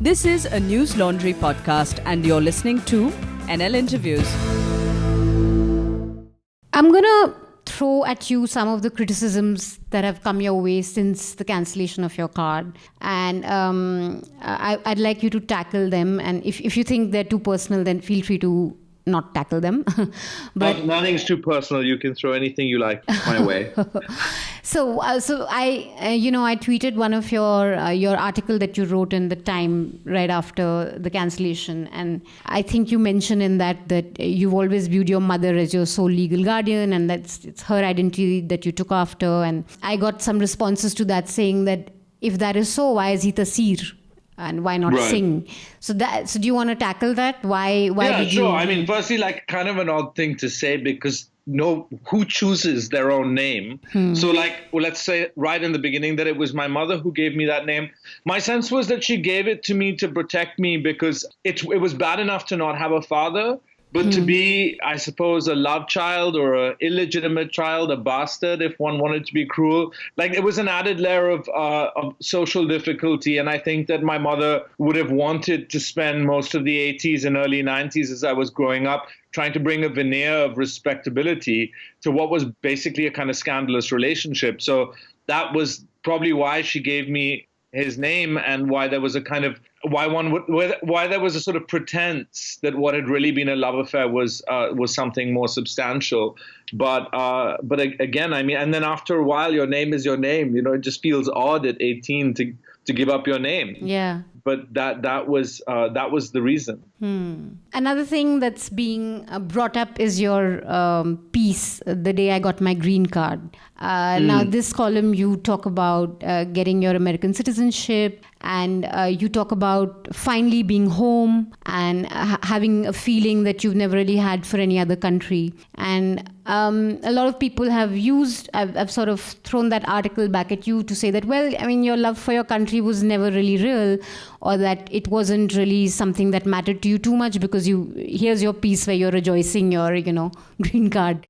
This is a News Laundry podcast and you're listening to NL Interviews. I'm going to throw at you some of the criticisms that have come your way since the cancellation of your card. And I'd like you to tackle them. And if you think they're too personal, then feel free to not tackle them. But nothing's too personal. You can throw anything you like my way. So I tweeted one of your article that you wrote in the Time right after the cancellation, and I think you mentioned in that you've always viewed your mother as your sole legal guardian, and it's her identity that you took after. And I got some responses to that saying that if that is so, why is he Taseer? And why not sing? So do you want to tackle that? Why did you? Yeah, sure. I mean, firstly, kind of an odd thing to say because who chooses their own name? So let's say right in the beginning that it was my mother who gave me that name. My sense was that she gave it to me to protect me because it was bad enough to not have a father. But to be, I suppose, a love child or an illegitimate child, a bastard, if one wanted to be cruel, it was an added layer of social difficulty. And I think that my mother would have wanted to spend most of the 80s and early 90s as I was growing up trying to bring a veneer of respectability to what was basically a kind of scandalous relationship. So that was probably why she gave me his name and why there was a kind of why there was a sort of pretense that what had really been a love affair was something more substantial. But again, I mean, and then after a while, your name is your name. It just feels odd at 18 to give up your name. Yeah. But that was the reason. Another thing that's being brought up is your piece, The Day I Got My Green Card. Now, this column, you talk about getting your American citizenship, and you talk about finally being home and having a feeling that you've never really had for any other country. And a lot of people I've sort of thrown that article back at you to say that, well, I mean, your love for your country was never really real, or that it wasn't really something that mattered to you too much because here's your piece where you're rejoicing your, green card.